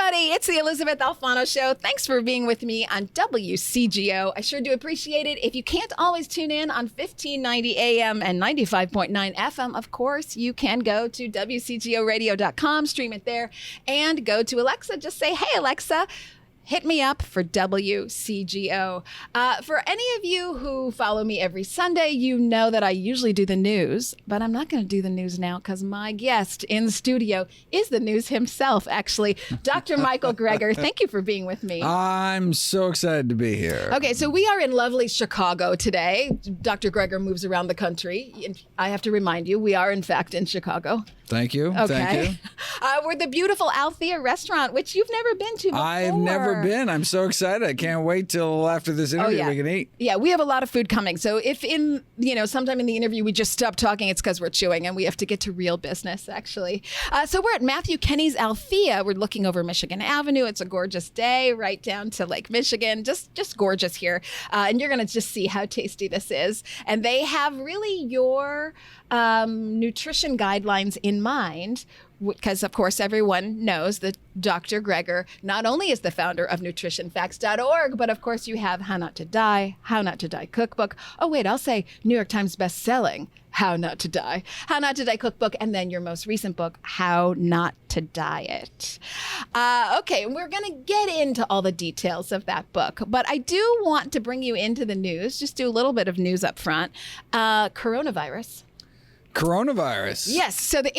Howdy, it's the Elysabeth Alfano Show. Thanks for being with me on WCGO. I sure do appreciate it. If you can't always tune in on 1590 AM and 95.9 FM, of course, you can go to WCGOradio.com, stream it there, and go to Alexa. Just say, hey, Alexa, hit me up for WCGO. For any of you who follow me every Sunday, you know that I usually do the news, but I'm not going to do the news now because my guest in the studio is the news himself, actually. Dr. Michael Greger, thank you for being with me. I'm so excited to be here. Okay, so we are in lovely Chicago today. Dr. Greger moves around the country. I have to remind you, we are in fact in Chicago. Thank you. Okay. Thank you. We're the beautiful Althea Restaurant, which you've never been to before. I've never been. I'm so excited. I can't wait till after this interview we can eat. Yeah, we have a lot of food coming. So if sometime in the interview we just stop talking, it's because we're chewing and we have to get to real business, actually. So we're at Matthew Kenny's Althea. We're looking over Michigan Avenue. It's a gorgeous day right down to Lake Michigan. Just gorgeous here. And you're going to just see how tasty this is. And they have really your nutrition guidelines in mind, because of course everyone knows that Dr. Greger not only is the founder of nutritionfacts.org, but of course you have How Not to Die cookbook. Oh wait, I'll say New York Times best-selling How Not to Die cookbook, and then your most recent book, How Not to Diet. Okay, and we're going to get into all the details of that book, but I do want to bring you into the news, just do a little bit of news up front. Coronavirus. Yes. So the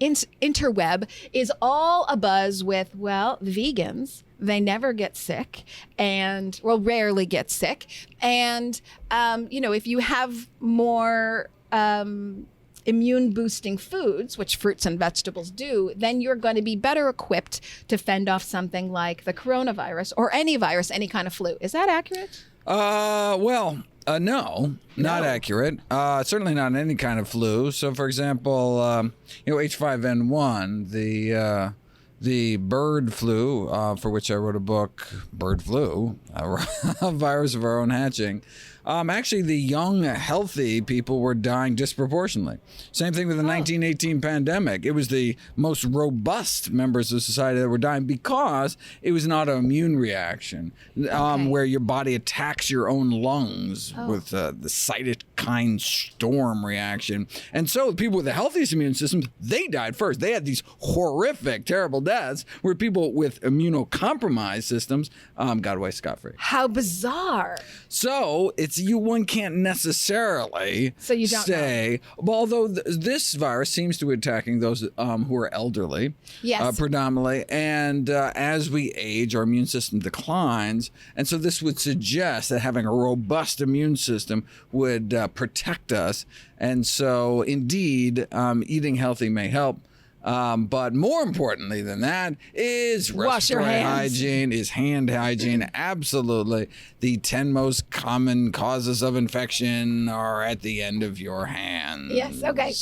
interweb is all abuzz with, well, vegans. They never get sick and, rarely get sick. And, if you have more immune boosting foods, which fruits and vegetables do, then you're going to be better equipped to fend off something like the coronavirus or any virus, any kind of flu. Is that accurate? No, not accurate. Certainly not any kind of flu. So, for example, H5N1, the bird flu, for which I wrote a book, Bird Flu, a virus of our own hatching. Actually, the young, healthy people were dying disproportionately. Same thing with the 1918 pandemic. It was the most robust members of society that were dying because it was an autoimmune reaction, where your body attacks your own lungs with the cytokine storm reaction. And so people with the healthiest immune systems, they died first. They had these horrific, terrible deaths, where people with immunocompromised systems got away scot-free. How bizarre. So one can't necessarily say, well, although this virus seems to be attacking those who are elderly, predominantly, and as we age, our immune system declines, and so this would suggest that having a robust immune system would protect us, and so indeed, eating healthy may help. But more importantly than that is respiratory hygiene, is hand hygiene. Absolutely. The 10 most common causes of infection are at the end of your hands. Yes, okay.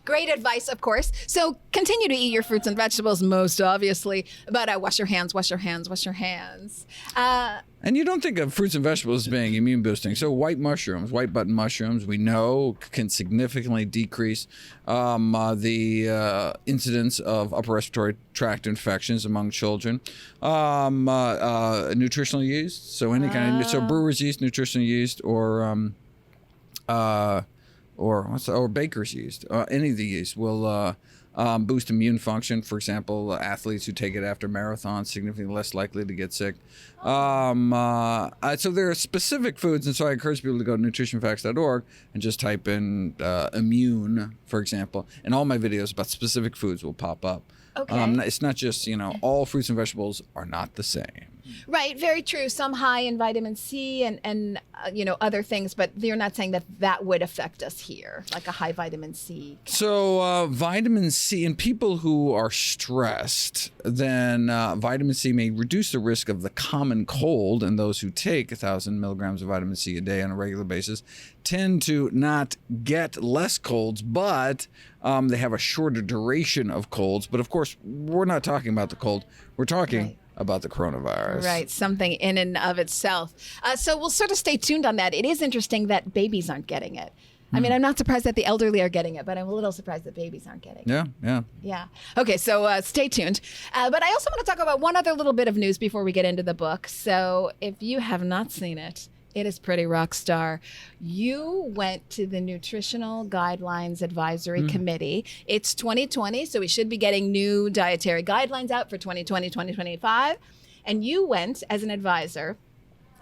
Great advice, of course. So continue to eat your fruits and vegetables, most obviously, but wash your hands. And you don't think of fruits and vegetables as being immune boosting. So white button mushrooms, we know can significantly decrease the incidence of upper respiratory tract infections among children. Nutritional yeast, so any kind of, so brewer's yeast, nutritional yeast, or baker's yeast, any of the yeast will boost immune function. For example, athletes who take it after marathons significantly less likely to get sick. So there are specific foods, and so I encourage people to go to nutritionfacts.org and just type in immune, for example, and all my videos about specific foods will pop up. Okay. It's not just, all fruits and vegetables are not the same. Right, very true. Some high in vitamin C and other things, but you're not saying that would affect us here, like a high vitamin C. So vitamin C, in people who are stressed, then vitamin C may reduce the risk of the common cold, and those who take 1,000 milligrams of vitamin C a day on a regular basis tend to not get less colds, but they have a shorter duration of colds. But of course, we're not talking about the cold. We're talking about the coronavirus. Right, something in and of itself. So we'll sort of stay tuned on that. It is interesting that babies aren't getting it. I mean, I'm not surprised that the elderly are getting it, but I'm a little surprised that babies aren't getting it. Yeah. Yeah. Okay, so stay tuned. But I also want to talk about one other little bit of news before we get into the book. So if you have not seen it, it is pretty rock star. You went to the Nutritional Guidelines Advisory Committee. It's 2020, so we should be getting new dietary guidelines out for 2020, 2025. And you went as an advisor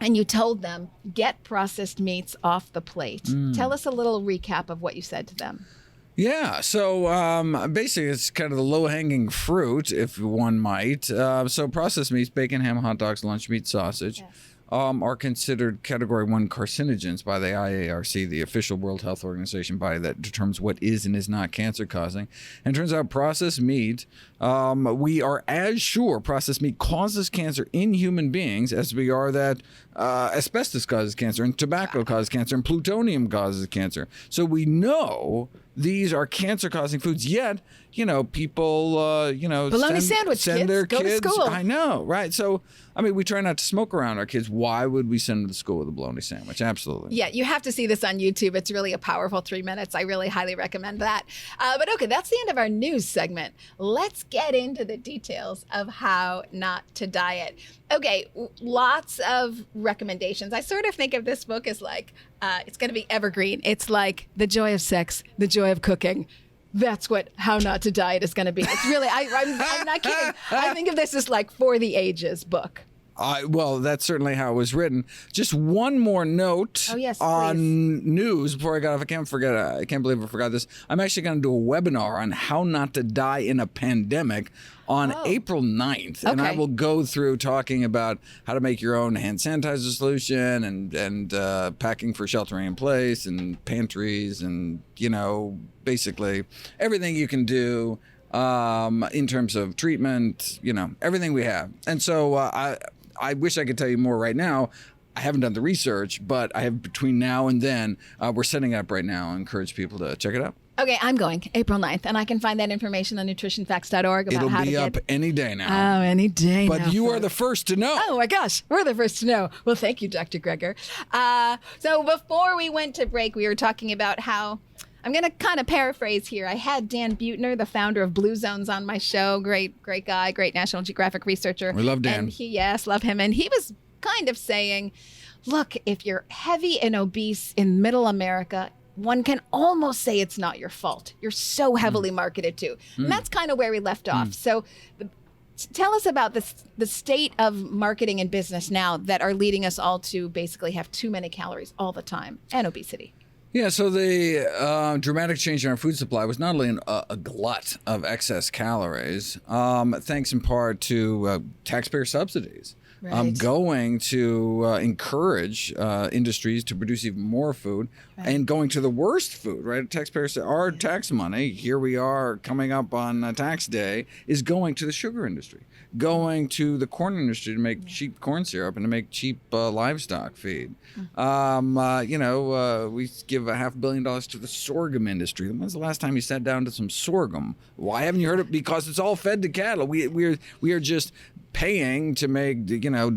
and you told them, get processed meats off the plate. Tell us a little recap of what you said to them. Yeah, so basically it's kind of the low-hanging fruit, if one might. So processed meats, bacon, ham, hot dogs, lunch meat, sausage, are considered Category 1 carcinogens by the IARC, the official World Health Organization body that determines what is and is not cancer-causing. And it turns out processed meat, we are as sure processed meat causes cancer in human beings as we are that asbestos causes cancer, and tobacco causes cancer, and plutonium causes cancer. So we know these are cancer-causing foods, yet, people, bologna sandwich, send their go kids. to school. I know, right? So, I mean, we try not to smoke around our kids. Why would we send them to school with a bologna sandwich? Absolutely. Yeah, you have to see this on YouTube. It's really a powerful 3 minutes. I really highly recommend that. But okay, that's the end of our news segment. Let's get into the details of how not to diet. Okay, lots of recommendations. I sort of think of this book as like, it's going to be evergreen. It's like the joy of sex, the joy of cooking. That's what How Not to Diet is going to be. It's really, I'm not kidding. I think of this as like for the ages book. Well, that's certainly how it was written. Just one more note on news before I got off. I can't believe I forgot this. I'm actually going to do a webinar on how not to die in a pandemic on April 9th. And I will go through talking about how to make your own hand sanitizer solution and packing for sheltering in place and pantries and, basically everything you can do in terms of treatment, everything we have. And so I wish I could tell you more right now. I haven't done the research, but I have between now and then, we're setting it up right now. I encourage people to check it out. Okay, I'm going April 9th, and I can find that information on nutritionfacts.org about how to get... It'll be up any day now. Oh, any day now. But you are the first to know. Oh, my gosh. We're the first to know. Well, thank you, Dr. Greger. So before we went to break, we were talking about how... I'm going to kind of paraphrase here. I had Dan Buettner, the founder of Blue Zones, on my show. Great guy, great National Geographic researcher. We love Dan. And love him. And he was kind of saying, look, if you're heavy and obese in middle America, one can almost say it's not your fault. You're so heavily marketed to. And that's kind of where we left off. So tell us about the state of marketing and business now that are leading us all to basically have too many calories all the time and obesity. Yeah, so the dramatic change in our food supply was not only a glut of excess calories, thanks in part to taxpayer subsidies. Going to encourage industries to produce even more food and going to the worst food, right? Taxpayers, our tax money, here we are coming up on tax day, is going to the sugar industry, going to the corn industry to make cheap corn syrup and to make cheap livestock feed. We give $500 million to the sorghum industry. When's the last time you sat down to some sorghum? Why haven't you heard it? Because it's all fed to cattle. We are just paying to make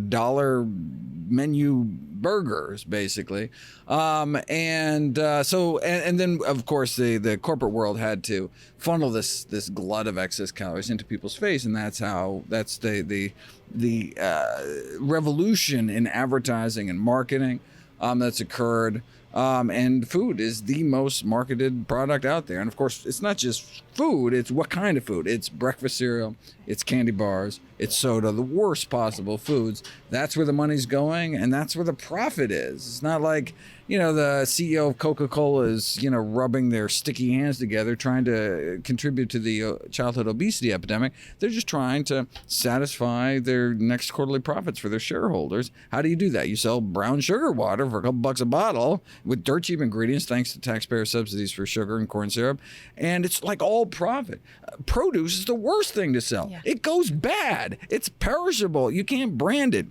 dollar menu burgers, basically, and then of course the corporate world had to funnel this glut of excess calories into people's face, and that's the revolution in advertising and marketing that's occurred. And food is the most marketed product out there. And of course, it's not just food, it's what kind of food. It's breakfast cereal, it's candy bars, it's soda, the worst possible foods. That's where the money's going, and that's where the profit is. It's not like, the CEO of Coca-Cola is, rubbing their sticky hands together trying to contribute to the childhood obesity epidemic. They're just trying to satisfy their next quarterly profits for their shareholders. How do you do that? You sell brown sugar water for a couple bucks a bottle with dirt cheap ingredients thanks to taxpayer subsidies for sugar and corn syrup, and it's like all profit. Produce is the worst thing to sell. Yeah. It goes bad. It's perishable. You can't brand it.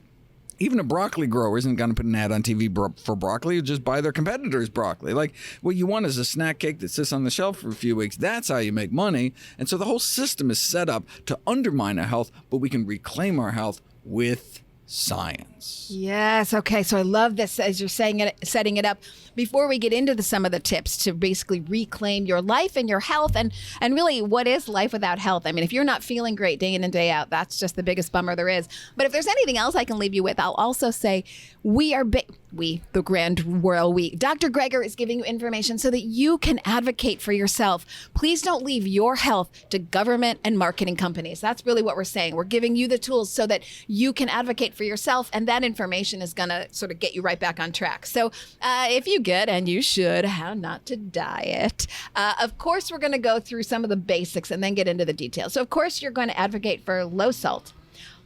Even a broccoli grower isn't going to put an ad on TV for broccoli. You'll just buy their competitors' broccoli. Like, what you want is a snack cake that sits on the shelf for a few weeks. That's how you make money. And so the whole system is set up to undermine our health, but we can reclaim our health with science. balance. Yes. Okay. So I love this as you're saying it, setting it up. Before we get into some of the tips to basically reclaim your life and your health, and really, what is life without health? I mean, if you're not feeling great day in and day out, that's just the biggest bummer there is. But if there's anything else I can leave you with, I'll also say the grand royal we. Dr. Greger is giving you information so that you can advocate for yourself. Please don't leave your health to government and marketing companies. That's really what we're saying. We're giving you the tools so that you can advocate for yourself, and that information is going to sort of get you right back on track. So if you get, and you should, how not to diet. Of course, we're going to go through some of the basics and then get into the details. So of course, you're going to advocate for low salt,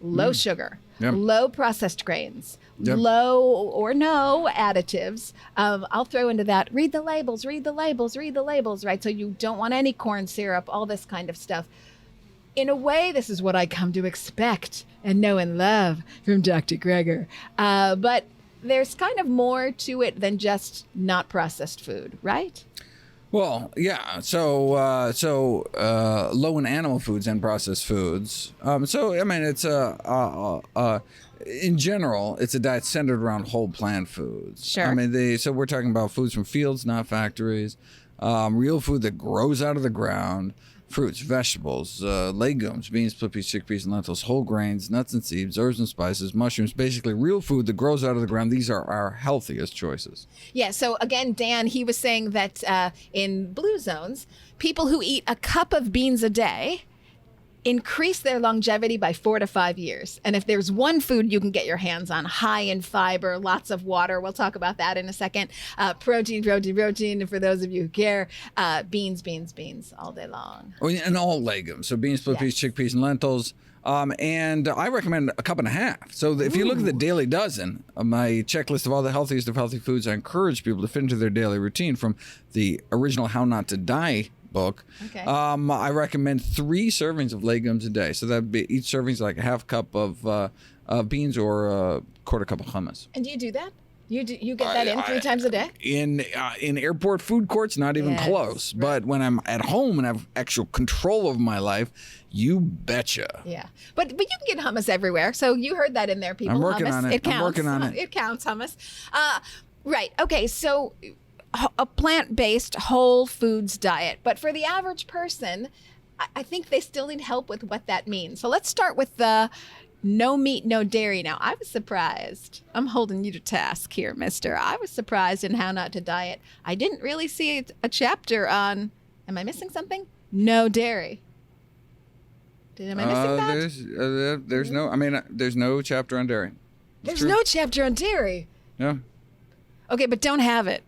low sugar, low processed grains, low or no additives. I'll throw into that, read the labels, right? So you don't want any corn syrup, all this kind of stuff. In a way, this is what I come to expect and know and love from Dr. Greger. But there's kind of more to it than just not processed food, right? Well, yeah. So low in animal foods and processed foods. So I mean, it's in general, it's a diet centered around whole plant foods. Sure. I mean, so we're talking about foods from fields, not factories. Real food that grows out of the ground. Fruits, vegetables, legumes, beans, split peas, chickpeas, and lentils, whole grains, nuts and seeds, herbs and spices, mushrooms, basically real food that grows out of the ground. These are our healthiest choices. Yeah, so again, Dan, he was saying that in blue zones, people who eat a cup of beans a day increase their longevity by 4 to 5 years. And if there's one food you can get your hands on, high in fiber, lots of water, we'll talk about that in a second. Protein. And for those of you who care, beans all day long. Oh, and all legumes. So beans, split peas, chickpeas, and lentils. And I recommend a cup and a half. So if you look at the Daily Dozen, my checklist of all the healthiest of healthy foods, I encourage people to fit into their daily routine from the original How Not to Die book. Okay. I recommend 3 servings of legumes a day. So that'd be each serving is like a half cup of beans or a quarter cup of hummus. And do you do that? You get that in 3 times a day? In airport food courts, not even close. Right. But when I'm at home and have actual control of my life, you betcha. Yeah, but you can get hummus everywhere. So you heard that in there, people. I'm working hummus. on it. Counts. I'm working on it. It counts, hummus. Right. Okay. So a plant-based whole foods diet, but for the average person, I think they still need help with what that means. So let's start with the no meat, no dairy. Now, I was surprised. I'm holding you to task here, mister. I was surprised in How Not to Diet. I didn't really see a chapter on, am I missing something? No dairy. Am I missing that? There's there's no chapter on dairy. There's no chapter on dairy. Yeah. Okay, but don't have it.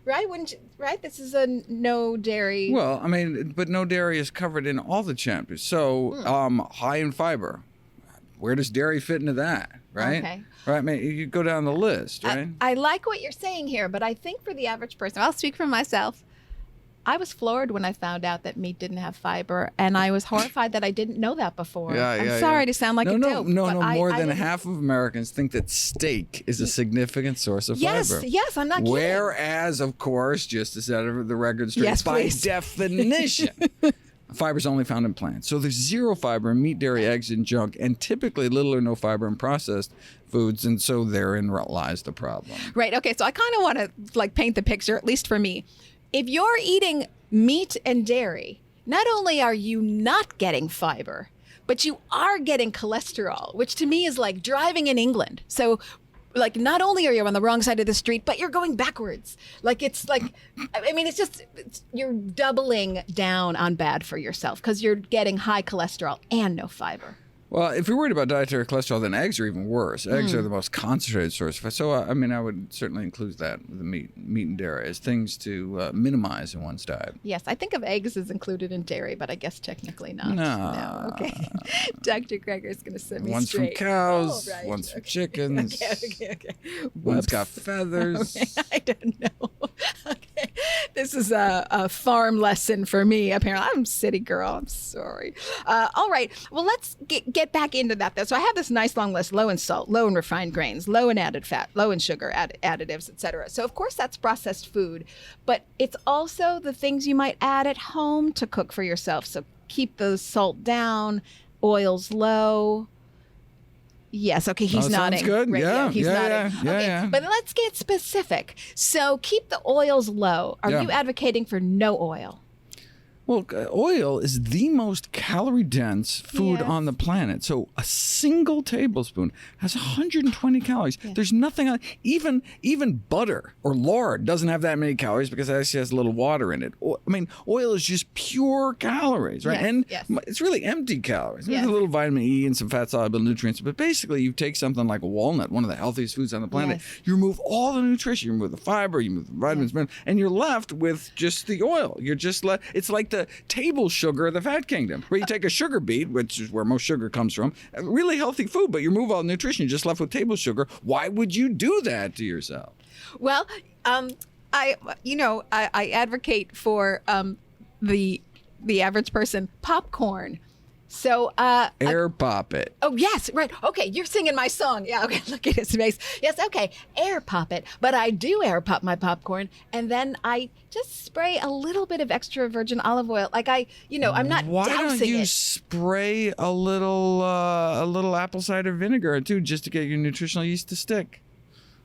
Right? Wouldn't you, right? This is a no dairy. Well, I mean, but no dairy is covered in all the chapters. So, high in fiber. Where does dairy fit into that? Right? Okay. Right. I mean, you go down the list, right? I like what you're saying here, but I think for the average person, I'll speak for myself. I was floored when I found out that meat didn't have fiber, and I was horrified that I didn't know that before. I'm sorry to sound like a dope. No, more than half of Americans think that steak is a significant source of fiber. Yes, I'm not kidding. Whereas, of course, just to set the record straight, yes, by please. definition, fiber is only found in plants. So there's zero fiber in meat, dairy, eggs, and junk, and typically little or no fiber in processed foods, and so therein lies the problem. Right. Okay. So I kind of want to paint the picture, at least for me. If you're eating meat and dairy, not only are you not getting fiber, but you are getting cholesterol, which to me is like driving in England. So not only are you on the wrong side of the street, but you're going backwards. You're doubling down on bad for yourself because you're getting high cholesterol and no fiber. Well, if you're worried about dietary cholesterol, then eggs are even worse. Eggs are the most concentrated source. So, I would certainly include that with the meat and dairy as things to minimize in one's diet. Yes, I think of eggs as included in dairy, but I guess technically not. No. Okay. Dr. Greger is going to set me one's straight. From cows, right. one's from chickens. Okay. One's got feathers. Okay. I don't know. Okay. This is a farm lesson for me, apparently. I'm a city girl. I'm sorry. All right. Well, let's get back into that, though. So I have this nice long list: low in salt, low in refined grains, low in added fat, low in sugar, additives, etc. So of course that's processed food, but it's also the things you might add at home to cook for yourself. So keep the salt down, oils low. Yes. Okay. He's Oh, nodding. sounds good. Right, Yeah, he's nodding. yeah, Okay. yeah. But let's get specific. So keep the oils low. Are Yeah. you advocating for no oil? Well, oil is the most calorie-dense food Yes. on the planet. So a single tablespoon has 120 calories. There's nothing on even butter or lard doesn't have that many calories because it actually has a little water in it. I mean, oil is just pure calories, right? Yes, And yes. it's really empty calories. There's Yes. a little vitamin E and some fat-soluble nutrients, but basically you take something like a walnut, one of the healthiest foods on the planet, Yes. you remove all the nutrition, you remove the fiber, you remove the vitamins, minerals, and you're left with just the oil. You're just it's like the table sugar of the fat kingdom, where you take a sugar beet, which is where most sugar comes from, a really healthy food, but you remove all the nutrition, you're just left with table sugar. Why would you do that to yourself? Well, I advocate for the average person popcorn. So Air pop it. oh yes, right. Okay, you're singing my song. Yeah, okay, look at his face. Yes, okay. Air pop it. But I do air pop my popcorn and then I just spray a little bit of extra virgin olive oil. Like I'm not Why don't dousing you it. spray a little apple cider vinegar too, just to get your nutritional yeast to stick?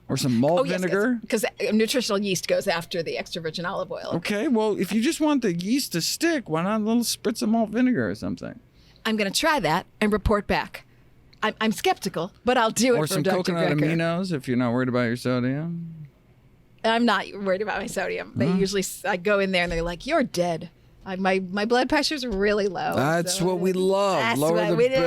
Or some malt vinegar? Because nutritional yeast goes after the extra virgin olive oil. Okay, well, if you just want the yeast to stick, why not a little spritz of malt vinegar or something? I'm going to try that and report back. I'm skeptical, but I'll do it Or for some Dr. coconut Greger. aminos if you're not worried about your sodium. I'm not worried about my sodium. They usually, I go in there and they're like, "You're dead." My blood pressure's really low. That's so what we love. that's Lower what the we love.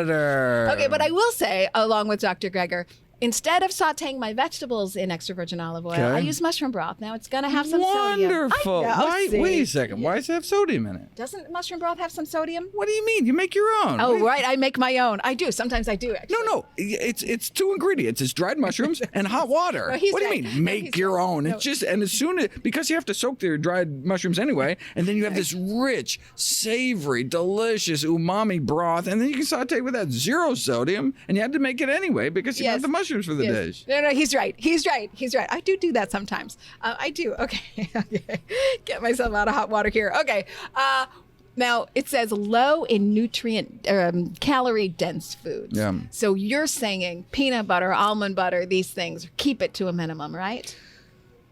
better. Okay, but I will say, along with Dr. Greger, instead of sauteing my vegetables in extra virgin olive oil, Okay. I use mushroom broth. Now it's going to have some sodium. Wonderful. I know, see? Wait a second. Why does it have sodium in it? Doesn't mushroom broth have some sodium? What do you mean? You make your own. Oh, right. I make my own. I do. Sometimes I do, actually. No. It's two ingredients. It's dried mushrooms and hot water. No, he's What do you right. mean? No, Make he's your right. own. No. It's just and as soon as because you have to soak the dried mushrooms anyway, and then you have this rich, savory, delicious umami broth, and then you can saute with that zero sodium, and you had to make it anyway because you Yes. have the mushrooms for the Yes. dish. No, he's right. He's right. I do that sometimes. I do. Okay. Okay. Get myself out of hot water here. Okay. Now it says low in nutrient, calorie dense foods. Yeah. So you're saying peanut butter, almond butter, these things, keep it to a minimum, right?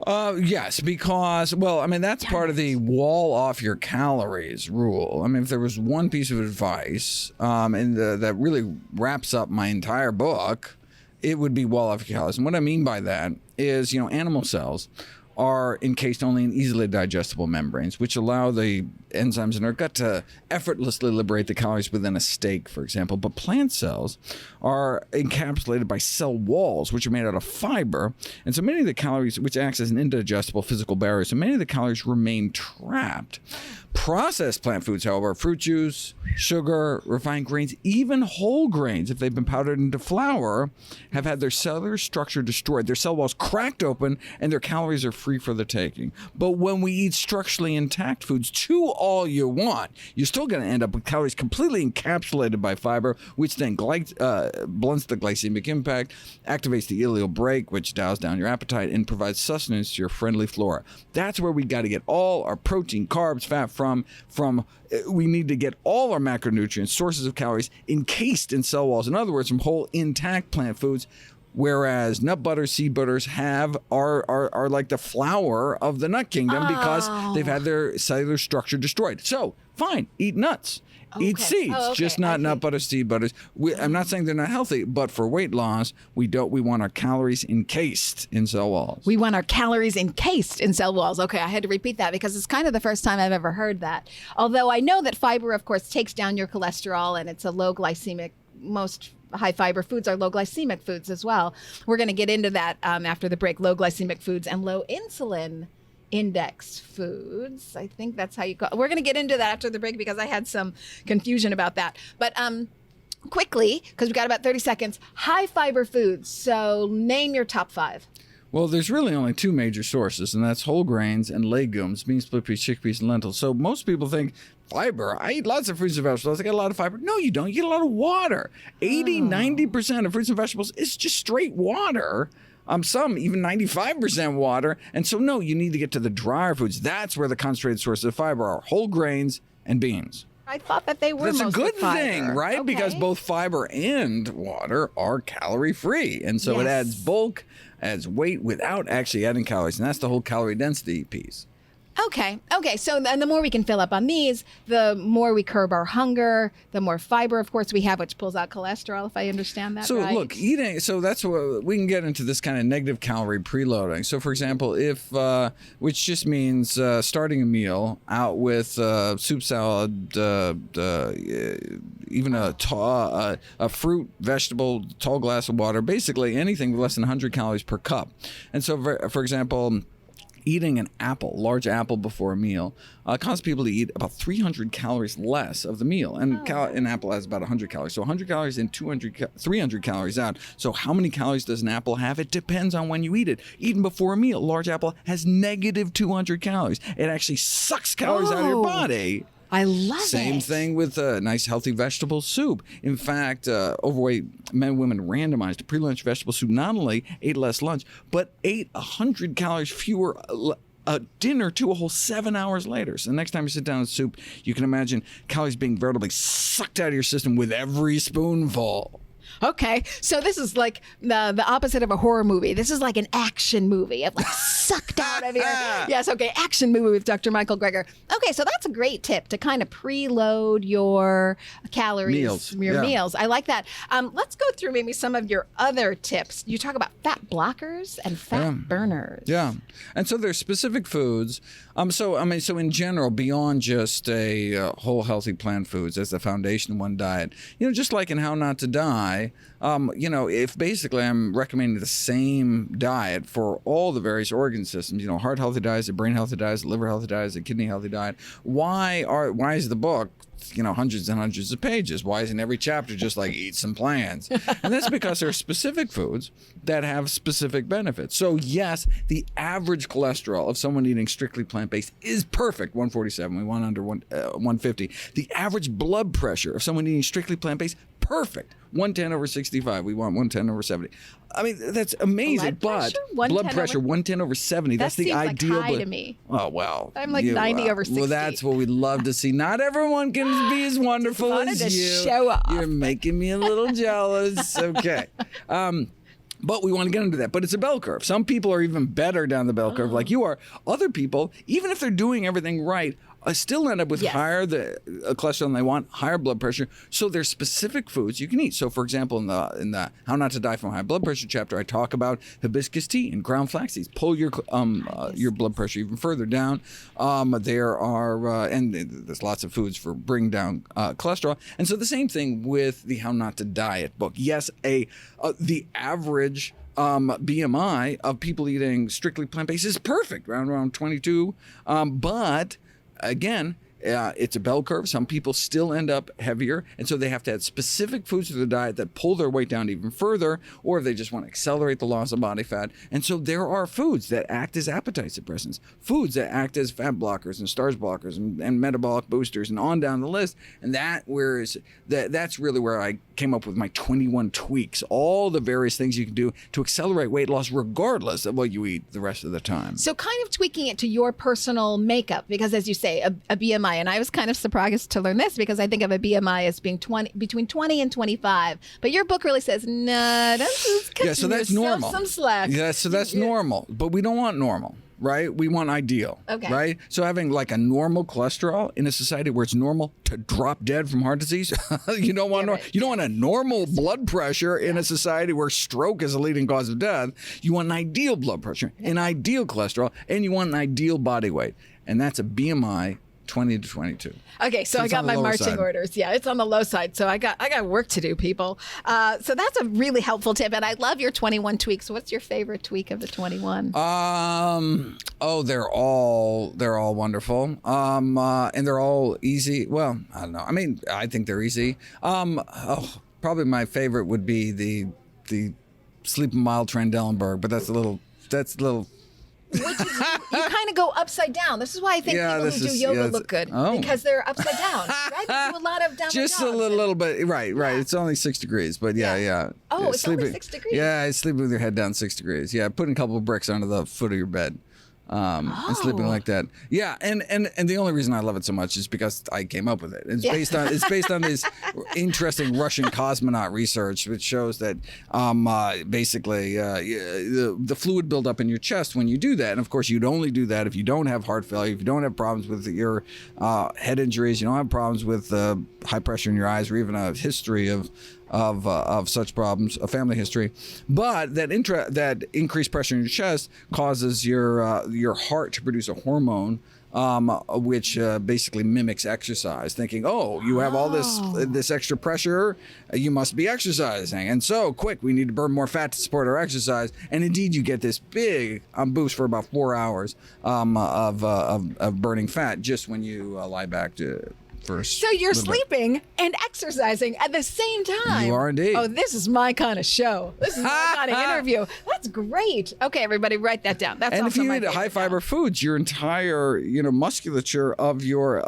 Yes, because, well, I mean, that's part of the wall off your calories rule. I mean, if there was one piece of advice, that really wraps up my entire book, it would be wall off your calories. And what I mean by that is, animal cells are encased only in easily digestible membranes, which allow the enzymes in our gut to effortlessly liberate the calories within a steak, for example. But plant cells are encapsulated by cell walls, which are made out of fiber. And so many of the calories, which acts as an indigestible physical barrier, so many of the calories remain trapped. Processed plant foods, however, fruit juice, sugar, refined grains, even whole grains, if they've been powdered into flour, have had their cellular structure destroyed, their cell walls cracked open, and their calories are free for the taking. But when we eat structurally intact foods, chew all you want, you're still going to end up with calories completely encapsulated by fiber, which then blunts the glycemic impact, activates the ileal brake, which dials down your appetite, and provides sustenance to your friendly flora. That's where we got to get all our protein, carbs, fat from. We need to get all our macronutrients, sources of calories, encased in cell walls. In other words, from whole intact plant foods. Whereas nut butters, seed butters are like the flower of the nut kingdom because they've had their cellular structure destroyed. So fine, eat nuts. Eat seeds, just not nut butters, seed butters. I'm not saying they're not healthy, but for weight loss, we want our calories encased in cell walls. We want our calories encased in cell walls. Okay, I had to repeat that because it's kind of the first time I've ever heard that. Although I know that fiber, of course, takes down your cholesterol and it's a low glycemic, most high fiber foods are low glycemic foods as well. We're going to get into that after the break, low glycemic foods and low insulin index foods. I think that's how you call it. We're going to get into that after the break because I had some confusion about that. But quickly, because we've got about 30 seconds, high fiber foods. So name your top 5. Well, there's really only 2 major sources, and that's whole grains and legumes, beans, split peas, chickpeas, and lentils. So most people think, fiber, I eat lots of fruits and vegetables, I get a lot of fiber. No, you don't. You get a lot of water. 90% of fruits and vegetables is just straight water. Some even 95% water. And so, no, you need to get to the drier foods. That's where the concentrated sources of fiber are, whole grains and beans. I thought that they were That's a mostly good fiber. thing, right? Okay. Because both fiber and water are calorie free. And so it Yes. adds bulk, adds weight without actually adding calories. And that's the whole calorie density piece. Okay. So then the more we can fill up on these, the more we curb our hunger, the more fiber, of course, we have, which pulls out cholesterol, if I understand that So right. look, eating, so that's what we can get into this kind of negative calorie preloading. So for example, if, which just means starting a meal out with soup, salad, even a fruit, vegetable, tall glass of water, basically anything with less than 100 calories per cup. And so for example, eating an apple, large apple before a meal, causes people to eat about 300 calories less of the meal. And an apple has about 100 calories. So 100 calories in, 300 calories out. So how many calories does an apple have? It depends on when you eat it. Eaten before a meal, a large apple has negative 200 calories. It actually sucks calories out of your body. I love it. Same thing with a nice healthy vegetable soup. In fact, overweight men and women randomized to pre-lunch vegetable soup not only ate less lunch, but ate 100 calories fewer dinner too a whole 7 hours later. So the next time you sit down with soup, you can imagine calories being veritably sucked out of your system with every spoonful. Okay, so this is like the opposite of a horror movie. This is like an action movie of like sucked out of your... Yes, okay, action movie with Dr. Michael Greger. Okay, so that's a great tip to kind of preload your calories. Meals. I like that. Let's go through maybe some of your other tips. You talk about fat blockers and fat burners. Yeah, and so there's specific foods. So in general, beyond just a whole healthy plant foods as the foundation of one diet, just like in How Not to Die, if basically I'm recommending the same diet for all the various organ systems, heart healthy diet, a brain healthy diet, a liver healthy diet, a kidney healthy diet, why is the book hundreds and hundreds of pages? Why isn't every chapter just like eat some plants? And that's because there are specific foods that have specific benefits. So yes, the average cholesterol of someone eating strictly plant-based is perfect, 147. We want under 150. The average blood pressure of someone eating strictly plant-based, perfect, 110/65. We want 110/70. I mean, that's amazing. Blood pressure 110/70. That's the ideal. Like high to me. Oh well, I'm like 90/60. Well, that's what we'd love to see. Not everyone can be as wonderful as to you. Show off. You're making me a little jealous. Okay. But we want to get into that. But it's a bell curve. Some people are even better down the bell curve like you are. Other people, even if they're doing everything right, still end up with higher cholesterol than they want, higher blood pressure. So there's specific foods you can eat. So for example, in the How Not to Die from High Blood Pressure chapter, I talk about hibiscus tea and ground flax seeds. Pull your blood pressure even further down. There are and there's lots of foods for bringing down cholesterol. And so the same thing with the How Not to Diet book. Yes, the average BMI of people eating strictly plant-based is perfect, around 22. But again, it's a bell curve. Some people still end up heavier, and so they have to add specific foods to their diet that pull their weight down even further, or if they just want to accelerate the loss of body fat. And so there are foods that act as appetite suppressants, foods that act as fat blockers and starch blockers and metabolic boosters, and on down the list. And that's really where I came up with my 21 tweaks, all the various things you can do to accelerate weight loss regardless of what you eat the rest of the time. So kind of tweaking it to your personal makeup, because as you say, a BMI, and I was kind of surprised to learn this because I think of a BMI as being between 20 and 25. But your book really says, no, so that's normal. Some slack. Yeah, so that's normal. But we don't want normal. Right? We want ideal. Okay. Right? So having like a normal cholesterol in a society where it's normal to drop dead from heart disease, you don't want you don't want a normal blood pressure in a society where stroke is a leading cause of death. You want an ideal blood pressure, an ideal cholesterol, and you want an ideal body weight. And that's a BMI 20 to 22. Okay, so I got my marching orders. Yeah, it's on the low side. So I got work to do, people. So that's a really helpful tip, and I love your 21 tweaks. What's your favorite tweak of the 21? They're all wonderful. And they're all easy. Well, I don't know. I mean, I think they're easy. Probably my favorite would be the sleep mild Trendelenburg, but that's a little. Which is, you kind of go upside down. This is why I think people who do yoga look good, because they're upside down. Right? They do a lot of downward just dogs. a little bit. Right. Yeah. It's only 6 degrees, but yeah. Oh, it's only 6 degrees? Yeah, sleeping with your head down 6 degrees. Yeah, putting a couple of bricks under the foot of your bed. and sleeping like that. Yeah, and the only reason I love it so much is because I came up with it. It's based on this interesting Russian cosmonaut research, which shows that basically the fluid buildup in your chest when you do that. And of course, you'd only do that if you don't have heart failure, if you don't have problems with your head injuries, you don't have problems with high pressure in your eyes, or even a history of such problems, a family history. But that increased pressure in your chest causes your heart to produce a hormone which basically mimics exercise, thinking, oh, you have all this extra pressure, you must be exercising. And so, quick, we need to burn more fat to support our exercise. And indeed, you get this big boost for about 4 hours of burning fat just when you lie back to first. So you're sleeping and exercising at the same time. You are indeed. Oh, this is my kind of show. This is my kind of interview. That's great. Okay, everybody, write that down. That's and also if you my eat favorite high fiber now. foods, your entire musculature of your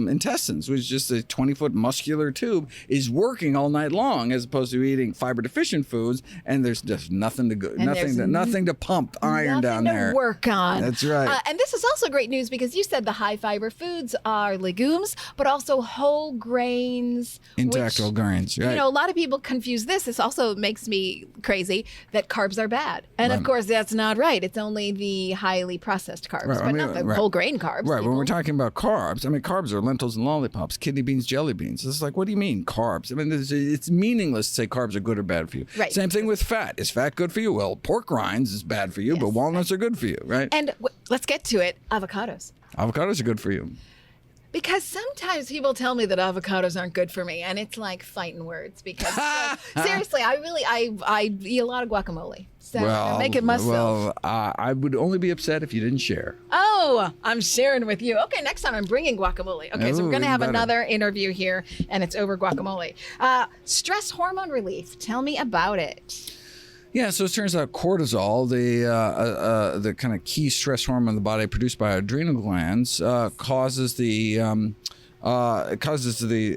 intestines, which is just a 20-foot muscular tube, is working all night long, as opposed to eating fiber deficient foods, and there's just nothing to go, nothing to pump iron down there. Nothing to work on. That's right. And this is also great news because you said the high fiber foods are legumes, but also whole grains. Intact whole grains, right. A lot of people confuse this. This also makes me crazy that carbs are bad. And of course, that's not right. It's only the highly processed carbs, but not the whole grain carbs. Right. People. When we're talking about carbs, carbs are lentils and lollipops, kidney beans, jelly beans. It's like, what do you mean carbs? It's meaningless to say carbs are good or bad for you. Right. Same thing with fat. Is fat good for you? Well, pork rinds is bad for you, but walnuts are good for you, right? And let's get to it. Avocados. Avocados are good for you. Because sometimes people tell me that avocados aren't good for me, and it's like fighting words. Because seriously, I eat a lot of guacamole, so I make it myself. Well, I would only be upset if you didn't share. Oh, I'm sharing with you. Okay, next time I'm bringing guacamole. Okay, so we're gonna have better. another interview here, and it's over guacamole. Stress hormone relief. Tell me about it. Yeah, so it turns out cortisol, the kind of key stress hormone in the body produced by our adrenal glands, causes the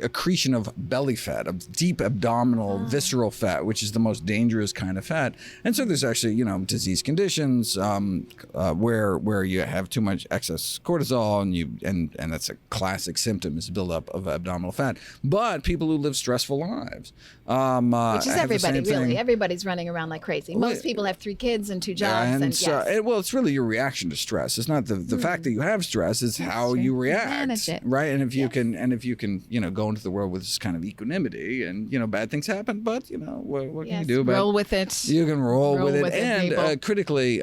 accretion of belly fat, of deep abdominal visceral fat, which is the most dangerous kind of fat. And so there's actually, disease conditions where you have too much excess cortisol, and that's a classic symptom, is buildup of abdominal fat. But people who live stressful lives, which is everybody, really. Thing. Everybody's running around like crazy. Most people have 3 kids and 2 jobs. It's really your reaction to stress. It's not the fact that you have stress. It's how you react, manage it. right? And if you can, go into the world with this kind of equanimity, and bad things happen, but what can you do about it? Roll with it. You can roll with it, and critically,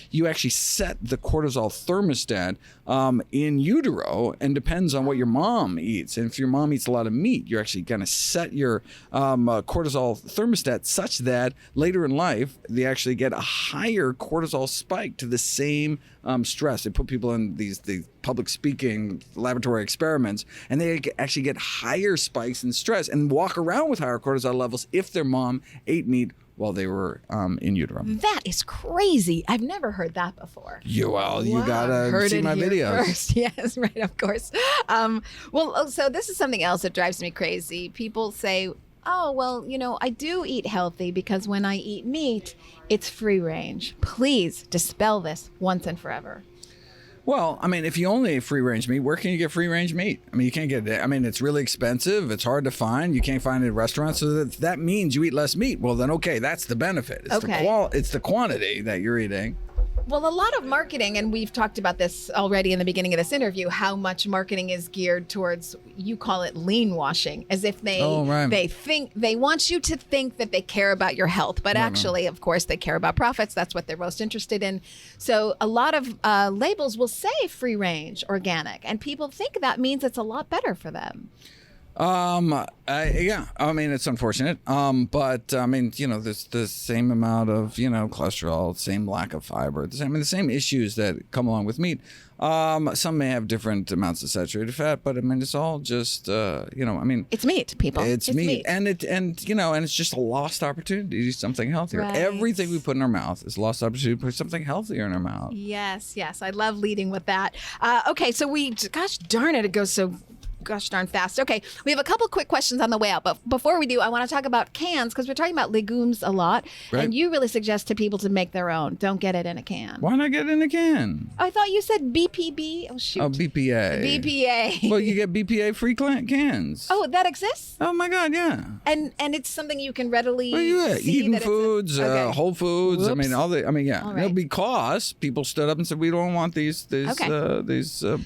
you actually set the cortisol thermostat in utero, and depends on what your mom eats. And if your mom eats a lot of meat, you're actually going to set your cortisol thermostat such that later in life they actually get a higher cortisol spike to the same stress. They put people in these public speaking laboratory experiments, and they actually get higher spikes in stress and walk around with higher cortisol levels if their mom ate meat while they were in utero. That is crazy. I've never heard that before. You gotta see my videos. First. Yes, right, of course. So this is something else that drives me crazy. People say, oh, well, I do eat healthy because when I eat meat, it's free range. Please dispel this once and forever. Well, if you only eat free range meat, where can you get free range meat? You can't get it. It's really expensive. It's hard to find. You can't find it at restaurants. So that means you eat less meat. Well, then, okay, that's the benefit. It's the quantity that you're eating. Well, a lot of marketing, and we've talked about this already in the beginning of this interview, how much marketing is geared towards, you call it lean washing, as if they want you to think that they care about your health. But actually, of course, they care about profits. That's what they're most interested in. So a lot of labels will say free range, organic, and people think that means it's a lot better for them. It's unfortunate. But there's the same amount of, cholesterol, same lack of fiber, the same issues that come along with meat. Some may have different amounts of saturated fat, but it's all just, it's meat, people. It's meat. And it's just a lost opportunity to do something healthier. Right. Everything we put in our mouth is a lost opportunity to put something healthier in our mouth. Yes. I love leading with that. Okay. So gosh darn it goes so gosh darn fast. Okay, we have a couple quick questions on the way out, but before we do, I want to talk about cans because we're talking about legumes a lot, Right. and you really suggest to people to make their own. Don't get it in a can. Why not get it in a can? I thought you said BPB. Oh shoot. Oh, BPA. BPA. Well, you get BPA free cans. Oh, that exists, Oh my God, yeah. and it's something you can readily Well, yeah, see Eden that it's a- Foods, okay. Whole Foods. I mean, Whoops. yeah. All right. No, because people stood up and said we don't want these Okay.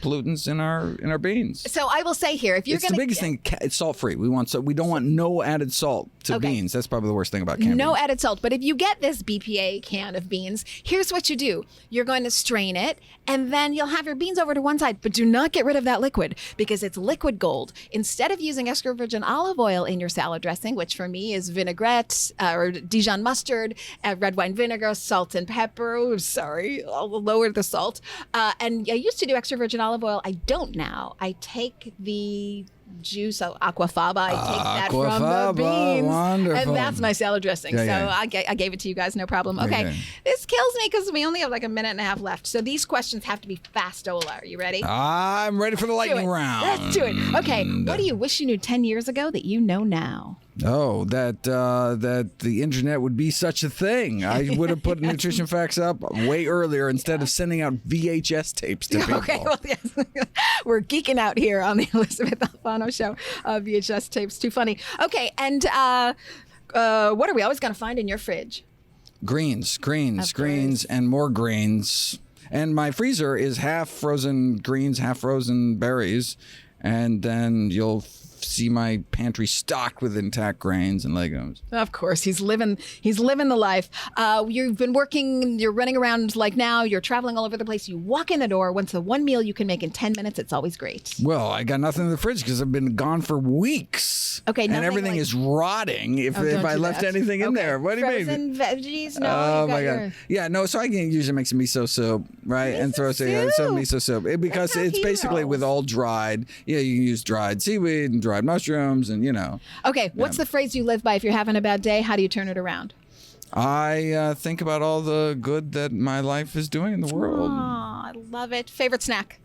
pollutants in our beans. So I will say here, if you're It's going the to biggest thing. It's salt free. We don't want no added salt to Okay. beans. That's probably the worst thing about canned no beans. added salt. But if you get this BPA can of beans, here's what you do. You're going to strain it, and then you'll have your beans over to one side. But do not get rid of that liquid because it's liquid gold. Instead of using extra virgin olive oil in your salad dressing, which for me is vinaigrette or Dijon mustard, red wine vinegar, salt and pepper. Oh, sorry, I'll lower the salt. And I used to do extra virgin olive oil. I don't now. I take the juice of aquafaba. I take that from the Aquafaba, beans. wonderful. And that's my salad dressing. Yeah, so yeah. I gave it to you guys, no problem. Okay. Okay. This kills me because we only have like a minute and a half left. So these questions have to be fast, Ola. Are you ready? I'm ready for the Let's do lightning it. round. Let's do it. Okay. What do you wish you knew 10 years ago that you know now? Oh, that the internet would be such a thing. I would have put nutrition facts up way earlier instead of sending out VHS tapes to people. Okay, well, yes. We're geeking out here on the Elysabeth Alfano show. VHS tapes, too funny. Okay, and what are we always going to find in your fridge? Greens, Of course. and more greens. And my freezer is half frozen greens, half frozen berries. And then you'll see my pantry stocked with intact grains and legumes. Of course, he's living the life. You've been working, you're running around like now, you're traveling all over the place. You walk in the door, once the one meal you can make in 10 minutes, it's always great. Well, I got nothing in the fridge because I've been gone for weeks. Okay, and nothing everything like- is rotting if Don't I do left that. anything in Okay. there. What do you mean? Frozen veggies? No, Oh you got my your... God! Yeah, no. So I can usually make some miso soup, right, and throw some miso soup because That's how it's he basically rolls. with all dried. Yeah, you can use dried seaweed and dried mushrooms, and Okay, what's the phrase you live by if you're having a bad day? How do you turn it around? I think about all the good that my life is doing in the world. Aw, I love it. Favorite snack?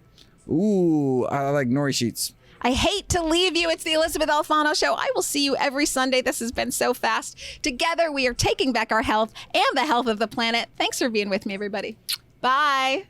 Ooh, I like nori sheets. I hate to leave you. It's the Elysabeth Alfano Show. I will see you every Sunday. This has been so fast. Together, we are taking back our health and the health of the planet. Thanks for being with me, everybody. Bye.